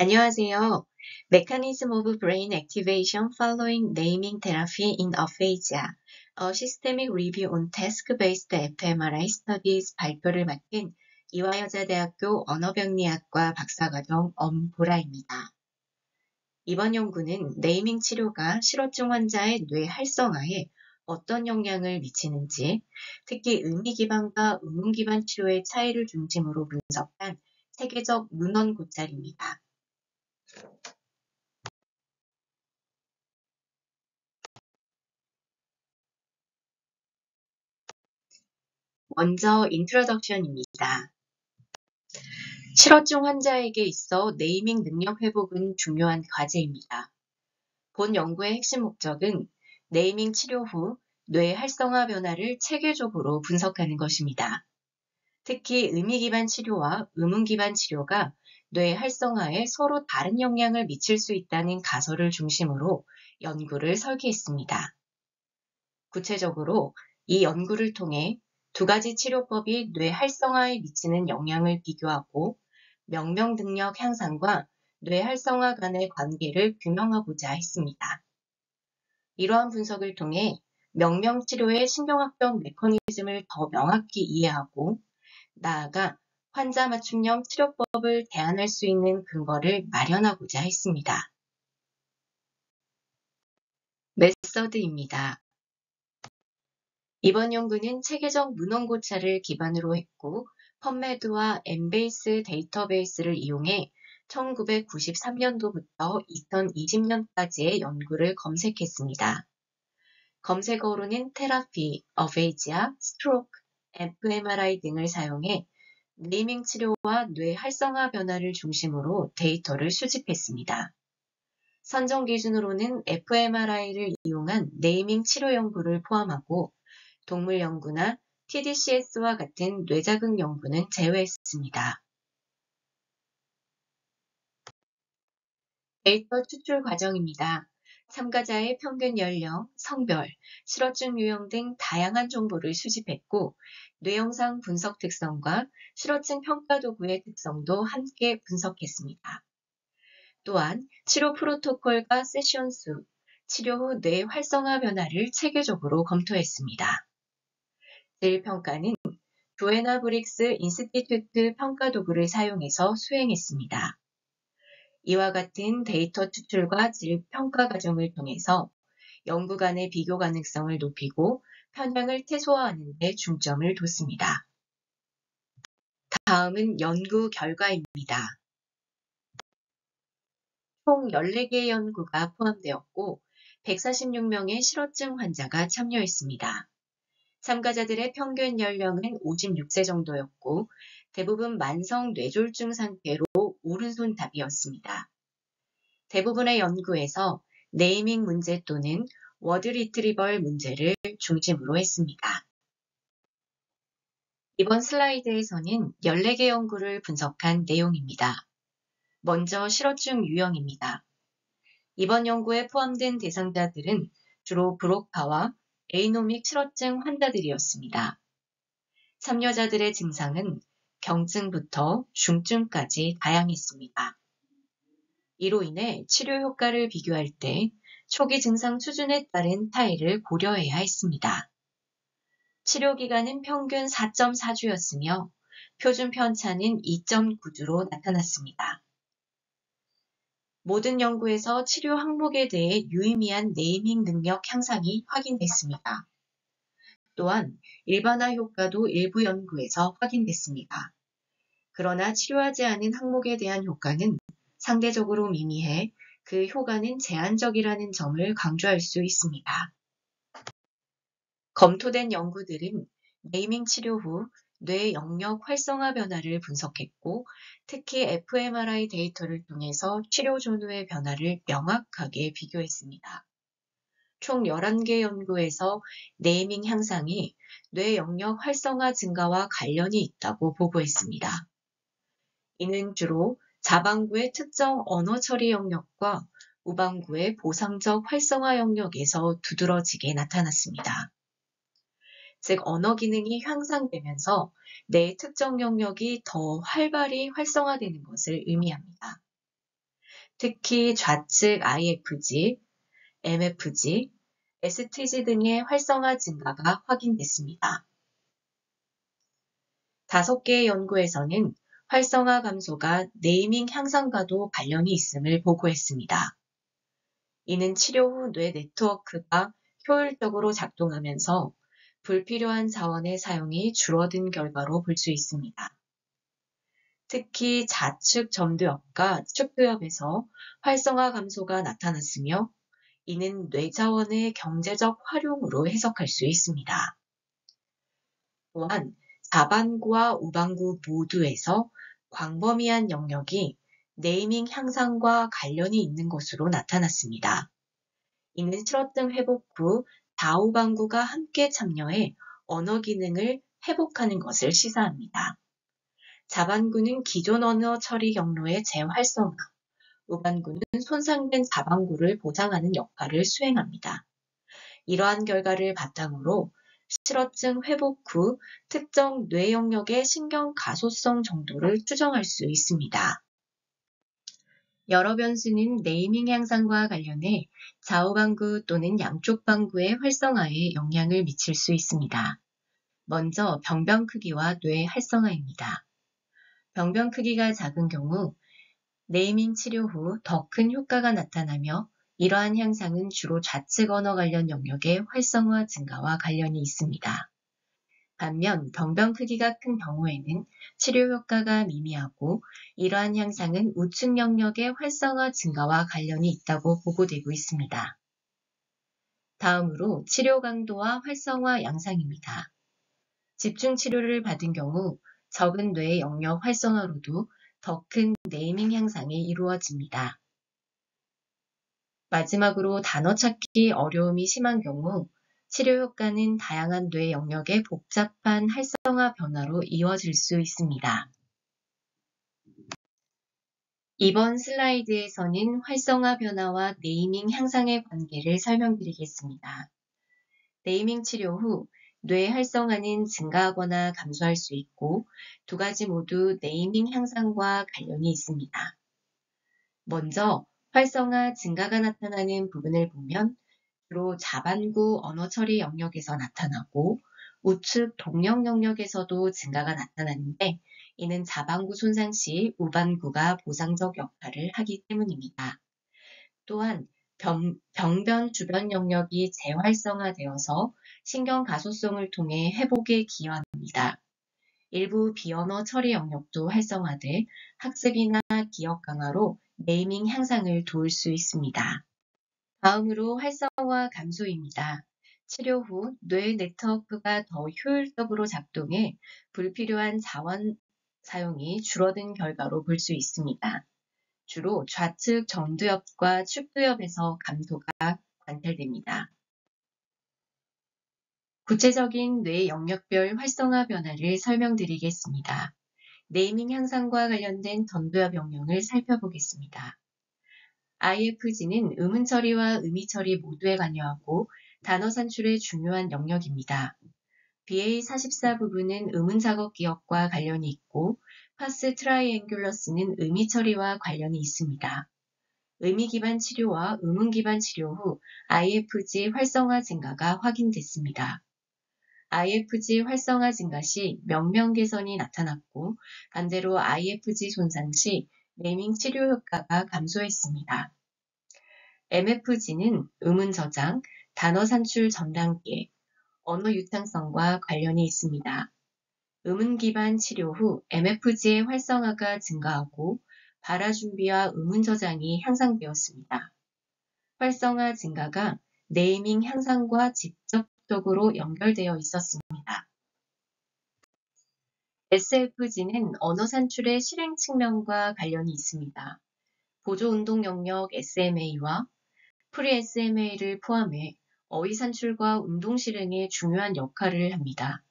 안녕하세요. Mechanism of Brain Activation Following Naming Therapy in Aphasia, A Systemic Review on Task-Based fMRI Studies 발표를 맡은 이화여자대학교 언어병리학과 박사과정 엄보라입니다. 이번 연구는 네이밍 치료가 실어증 환자의 뇌 활성화에 어떤 영향을 미치는지, 특히 의미 기반과 의문 기반 치료의 차이를 중심으로 분석한 세계적 문헌 고찰입니다. 먼저 인트로덕션입니다. 실어증 환자에게 있어 네이밍 능력 회복은 중요한 과제입니다. 본 연구의 핵심 목적은 네이밍 치료 후 뇌 활성화 변화를 체계적으로 분석하는 것입니다. 특히 의미 기반 치료와 의문 기반 치료가 뇌 활성화에 서로 다른 영향을 미칠 수 있다는 가설을 중심으로 연구를 설계했습니다. 구체적으로 이 연구를 통해 두 가지 치료법이 뇌 활성화에 미치는 영향을 비교하고 명명 능력 향상과 뇌 활성화 간의 관계를 규명하고자 했습니다. 이러한 분석을 통해 명명 치료의 신경학적 메커니즘을 더 명확히 이해하고 나아가 환자 맞춤형 치료법을 대안할 수 있는 근거를 마련하고자 했습니다. 메서드입니다. 이번 연구는 체계적 문헌 고찰을 기반으로 했고 펀메드와 엠베이스 데이터베이스를 이용해 1993년도부터 2020년까지의 연구를 검색했습니다. 검색어로는 테라피, 어페이지아, 스트로크, fMRI 등을 사용해 네이밍 치료와 뇌 활성화 변화를 중심으로 데이터를 수집했습니다. 선정 기준으로는 fMRI를 이용한 네이밍 치료 연구를 포함하고 동물 연구나 TDCS와 같은 뇌자극 연구는 제외했습니다. 데이터 추출 과정입니다. 참가자의 평균 연령, 성별, 실어증 유형 등 다양한 정보를 수집했고 뇌영상 분석 특성과 실어증 평가 도구의 특성도 함께 분석했습니다. 또한 치료 프로토콜과 세션 수, 치료 후 뇌 활성화 변화를 체계적으로 검토했습니다. 질 평가는 조에나 브릭스 인스티튜트 평가 도구를 사용해서 수행했습니다. 이와 같은 데이터 추출과 질 평가 과정을 통해서 연구 간의 비교 가능성을 높이고 편향을 최소화하는 데 중점을 뒀습니다. 다음은 연구 결과입니다. 총 14개의 연구가 포함되었고 146명의 실어증 환자가 참여했습니다. 참가자들의 평균 연령은 56세 정도였고 대부분 만성 뇌졸중 상태로 오른손 답이었습니다. 대부분의 연구에서 네이밍 문제 또는 워드 리트리벌 문제를 중심으로 했습니다. 이번 슬라이드에서는 14개 연구를 분석한 내용입니다. 먼저 실어증 유형입니다. 이번 연구에 포함된 대상자들은 주로 브로카와 에이노믹 실어증 환자들이었습니다. 참여자들의 증상은 경증부터 중증까지 다양했습니다. 이로 인해 치료 효과를 비교할 때 초기 증상 수준에 따른 타일을 고려해야 했습니다. 치료 기간은 평균 4.4주였으며 표준 편차는 2.9주로 나타났습니다. 모든 연구에서 치료 항목에 대해 유의미한 네이밍 능력 향상이 확인됐습니다. 또한 일반화 효과도 일부 연구에서 확인됐습니다. 그러나 치료하지 않은 항목에 대한 효과는 상대적으로 미미해 그 효과는 제한적이라는 점을 강조할 수 있습니다. 검토된 연구들은 네이밍 치료 후 뇌 영역 활성화 변화를 분석했고 특히 fMRI 데이터를 통해서 치료 전후의 변화를 명확하게 비교했습니다. 총 11개 연구에서 네이밍 향상이 뇌 영역 활성화 증가와 관련이 있다고 보고했습니다. 이는 주로 자반구의 특정 언어 처리 영역과 우반구의 보상적 활성화 영역에서 두드러지게 나타났습니다. 즉 언어 기능이 향상되면서 뇌의 특정 영역이 더 활발히 활성화되는 것을 의미합니다. 특히 좌측 IFG, MFG, STG 등의 활성화 증가가 확인됐습니다. 5개의 연구에서는 활성화 감소가 네이밍 향상과도 관련이 있음을 보고했습니다. 이는 치료 후 뇌 네트워크가 효율적으로 작동하면서 불필요한 자원의 사용이 줄어든 결과로 볼 수 있습니다. 특히 좌측 점두엽과 측두엽에서 활성화 감소가 나타났으며 이는 뇌 자원의 경제적 활용으로 해석할 수 있습니다. 또한 좌반구와 우반구 모두에서 광범위한 영역이 네이밍 향상과 관련이 있는 것으로 나타났습니다. 이는 실어증 회복 후 좌우반구가 함께 참여해 언어 기능을 회복하는 것을 시사합니다. 좌반구는 기존 언어 처리 경로의 재활성화, 우반구는 손상된 좌반구를 보상하는 역할을 수행합니다. 이러한 결과를 바탕으로 실어증 회복 후 특정 뇌 영역의 신경 가소성 정도를 추정할 수 있습니다. 여러 변수는 네이밍 향상과 관련해 좌우반구 또는 양쪽 반구의 활성화에 영향을 미칠 수 있습니다. 먼저 병변 크기와 뇌 활성화입니다. 병변 크기가 작은 경우 네이밍 치료 후 더 큰 효과가 나타나며 이러한 향상은 주로 좌측 언어 관련 영역의 활성화 증가와 관련이 있습니다. 반면 병변 크기가 큰 경우에는 치료 효과가 미미하고 이러한 향상은 우측 영역의 활성화 증가와 관련이 있다고 보고되고 있습니다. 다음으로 치료 강도와 활성화 양상입니다. 집중 치료를 받은 경우 적은 뇌 영역 활성화로도 더 큰 네이밍 향상이 이루어집니다. 마지막으로 단어 찾기 어려움이 심한 경우 치료 효과는 다양한 뇌 영역의 복잡한 활성화 변화로 이어질 수 있습니다. 이번 슬라이드에서는 활성화 변화와 네이밍 향상의 관계를 설명드리겠습니다. 네이밍 치료 후 뇌 활성화는 증가하거나 감소할 수 있고 두 가지 모두 네이밍 향상과 관련이 있습니다. 먼저 활성화 증가가 나타나는 부분을 보면 주로 좌반구 언어 처리 영역에서 나타나고 우측 동력 영역에서도 증가가 나타나는데 이는 좌반구 손상 시 우반구가 보상적 역할을 하기 때문입니다. 또한 병변 주변 영역이 재활성화되어서 신경 가소성을 통해 회복에 기여합니다. 일부 비언어 처리 영역도 활성화돼 학습이나 기억 강화로 네이밍 향상을 도울 수 있습니다. 다음으로 활성화 감소입니다. 치료 후 뇌 네트워크가 더 효율적으로 작동해 불필요한 자원 사용이 줄어든 결과로 볼 수 있습니다. 주로 좌측 점두엽과 측두엽에서 감소가 관찰됩니다. 구체적인 뇌 영역별 활성화 변화를 설명드리겠습니다. 네이밍 향상과 관련된 전두엽 영역을 살펴보겠습니다. IFG는 음운 처리와 의미 처리 모두에 관여하고 단어 산출에 중요한 영역입니다. BA44 부분은 음운 작업 기억과 관련이 있고 파스 트라이앵귤러스는 의미 처리와 관련이 있습니다. 의미 기반 치료와 음운 기반 치료 후 IFG 활성화 증가가 확인됐습니다. IFG 활성화 증가 시 명명 개선이 나타났고 반대로 IFG 손상 시 네이밍 치료 효과가 감소했습니다. MFG는 음운 저장, 단어 산출 전 단계, 언어 유창성과 관련이 있습니다. 음운 기반 치료 후 MFG의 활성화가 증가하고 발화 준비와 음운 저장이 향상되었습니다. 활성화 증가가 네이밍 향상과 직접적으로 연결되어 있었습니다. SFG는 언어 산출의 실행 측면과 관련이 있습니다. 보조 운동 영역 SMA와 프리 SMA를 포함해 어휘 산출과 운동 실행에 중요한 역할을 합니다.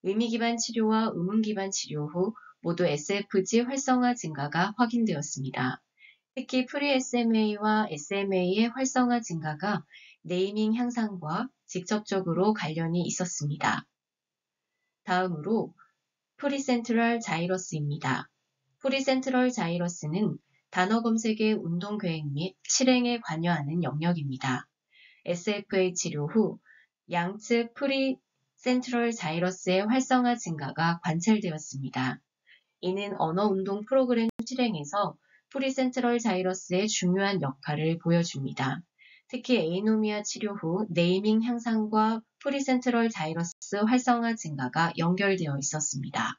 의미 기반 치료와 음운 기반 치료 후 모두 SFG 활성화 증가가 확인되었습니다. 특히 프리 SMA와 SMA의 활성화 증가가 네이밍 향상과 직접적으로 관련이 있었습니다. 다음으로 프리센트럴 자이러스입니다. 프리센트럴 자이러스는 단어 검색의 운동 계획 및 실행에 관여하는 영역입니다. SFA 치료 후 양측 프리센트럴 자이러스의 활성화 증가가 관찰되었습니다. 이는 언어 운동 프로그램 실행에서 프리센트럴 자이러스의 중요한 역할을 보여줍니다. 특히 에이노미아 치료 후 네이밍 향상과 프리센트럴 자이러스 활성화 증가가 연결되어 있었습니다.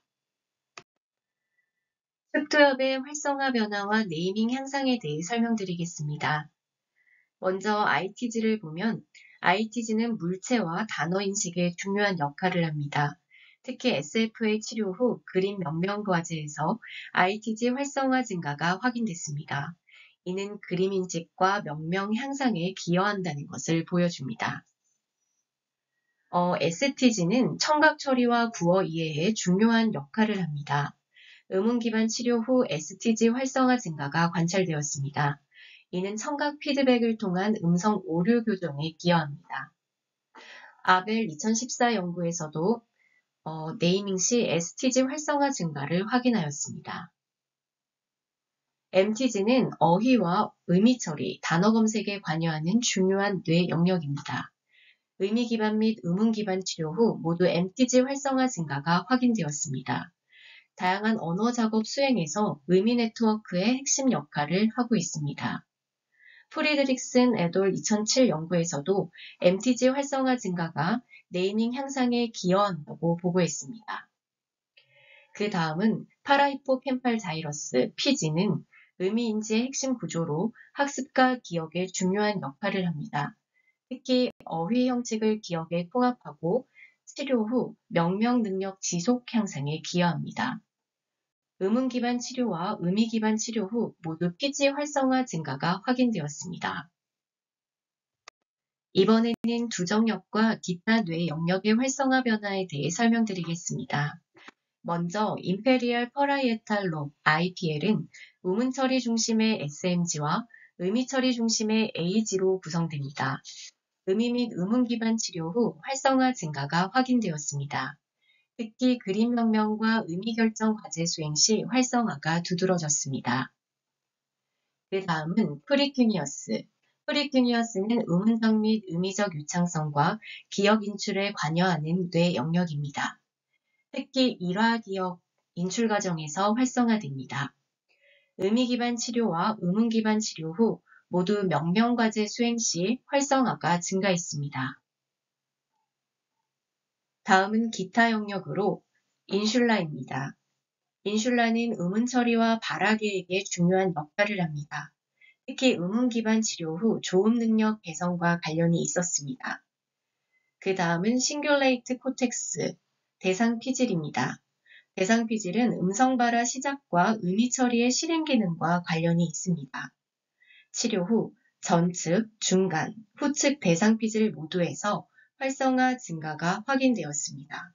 습두엽의 활성화 변화와 네이밍 향상에 대해 설명드리겠습니다. 먼저 ITG를 보면 ITG는 물체와 단어 인식에 중요한 역할을 합니다. 특히 SFA 치료 후 그림 명명 과제에서 ITG 활성화 증가가 확인됐습니다. 이는 그림 인식과 명명 향상에 기여한다는 것을 보여줍니다. STG는 청각 처리와 구어 이해에 중요한 역할을 합니다. 음운 기반 치료 후 STG 활성화 증가가 관찰되었습니다. 이는 청각 피드백을 통한 음성 오류 교정에 기여합니다. 아벨 2014 연구에서도 네이밍 시 STG 활성화 증가를 확인하였습니다. MTG는 어휘와 의미 처리, 단어 검색에 관여하는 중요한 뇌 영역입니다. 의미 기반 및 음운 기반 치료 후 모두 MTG 활성화 증가가 확인되었습니다. 다양한 언어 작업 수행에서 의미 네트워크의 핵심 역할을 하고 있습니다. 프리드릭슨 에돌 2007 연구에서도 MTG 활성화 증가가 네이밍 향상에 기여한다고 보고했습니다. 그 다음은 파라히포캠팔 자이러스, PG는 의미 인지의 핵심 구조로 학습과 기억에 중요한 역할을 합니다. 특히 어휘 형식을 기억에 통합하고 치료 후 명명 능력 지속 향상에 기여합니다. 음운 기반 치료와 의미 기반 치료 후 모두 PG 활성화 증가가 확인되었습니다. 이번에는 두정역과 기타 뇌 영역의 활성화 변화에 대해 설명드리겠습니다. 먼저 임페리얼 퍼라이에탈 롭 IPL은 우문 처리 중심의 SMG와 의미 처리 중심의 AG로 구성됩니다. 의미 및 음운 기반 치료 후 활성화 증가가 확인되었습니다. 특히 그림 명명과 의미 결정 과제 수행 시 활성화가 두드러졌습니다. 그 다음은 프리큐니어스. 프리큐니어스는 음운적 및 의미적 유창성과 기억 인출에 관여하는 뇌 영역입니다. 특히 일화 기억 인출 과정에서 활성화됩니다. 의미 기반 치료와 음운 기반 치료 후 모두 명명 과제 수행 시 활성화가 증가했습니다. 다음은 기타 영역으로 인슐라입니다. 인슐라는 음운 처리와 발화 계획에 중요한 역할을 합니다. 특히 음운 기반 치료 후 조음 능력 개선과 관련이 있었습니다. 그 다음은 싱귤레이트 코텍스, 대상 피질입니다. 대상 피질은 음성 발화 시작과 의미 처리의 실행 기능과 관련이 있습니다. 치료 후 전측, 중간, 후측 대상 피질 모두에서 활성화 증가가 확인되었습니다.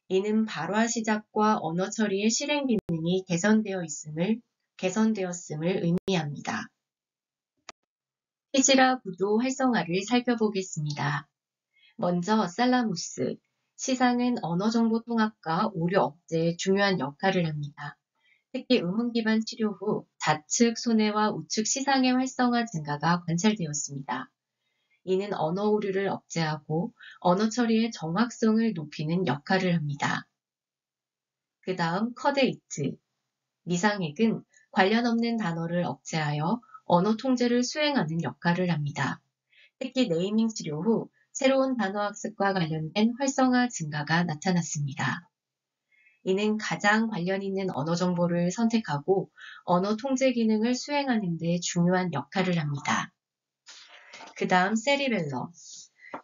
이는 발화 시작과 언어 처리의 실행 기능이 개선되었음을 의미합니다. 피지라 구조 활성화를 살펴보겠습니다. 먼저 살라무스, 시상은 언어정보 통합과 오류 억제에 중요한 역할을 합니다. 특히 음운 기반 치료 후 좌측 손해와 우측 시상의 활성화 증가가 관찰되었습니다. 이는 언어 오류를 억제하고 언어 처리의 정확성을 높이는 역할을 합니다. 그 다음 커데이트, 미상액은 관련 없는 단어를 억제하여 언어 통제를 수행하는 역할을 합니다. 특히 네이밍 치료 후 새로운 단어 학습과 관련된 활성화 증가가 나타났습니다. 이는 가장 관련 있는 언어 정보를 선택하고 언어 통제 기능을 수행하는 데 중요한 역할을 합니다. 그 다음 세리벨럼,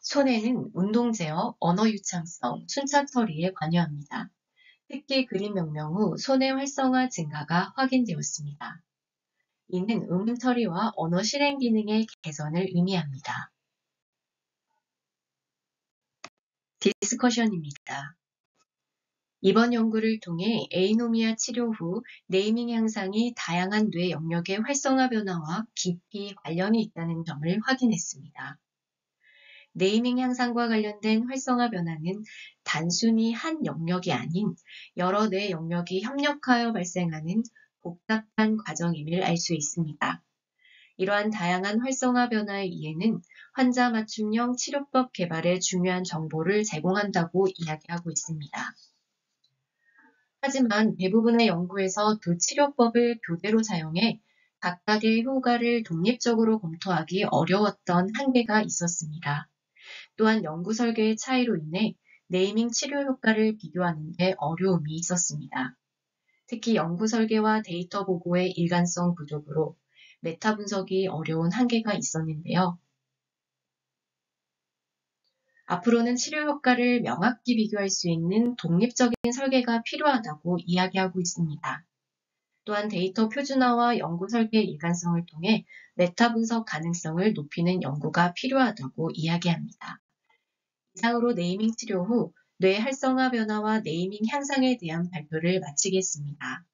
손해는 운동 제어, 언어 유창성, 순차 처리에 관여합니다. 특히 그림 명명 후 손해 활성화 증가가 확인되었습니다. 이는 음운 처리와 언어 실행 기능의 개선을 의미합니다. 디스커션입니다. 이번 연구를 통해 에이노미아 치료 후 네이밍 향상이 다양한 뇌 영역의 활성화 변화와 깊이 관련이 있다는 점을 확인했습니다. 네이밍 향상과 관련된 활성화 변화는 단순히 한 영역이 아닌 여러 뇌 영역이 협력하여 발생하는 복잡한 과정임을 알 수 있습니다. 이러한 다양한 활성화 변화의 이해는 환자 맞춤형 치료법 개발에 중요한 정보를 제공한다고 이야기하고 있습니다. 하지만 대부분의 연구에서 두 치료법을 교대로 사용해 각각의 효과를 독립적으로 검토하기 어려웠던 한계가 있었습니다. 또한 연구 설계의 차이로 인해 네이밍 치료 효과를 비교하는 데 어려움이 있었습니다. 특히 연구 설계와 데이터 보고의 일관성 부족으로 메타 분석이 어려운 한계가 있었는데요. 앞으로는 치료 효과를 명확히 비교할 수 있는 독립적인 설계가 필요하다고 이야기하고 있습니다. 또한 데이터 표준화와 연구 설계의 일관성을 통해 메타 분석 가능성을 높이는 연구가 필요하다고 이야기합니다. 이상으로 네이밍 치료 후 뇌 활성화 변화와 네이밍 향상에 대한 발표를 마치겠습니다.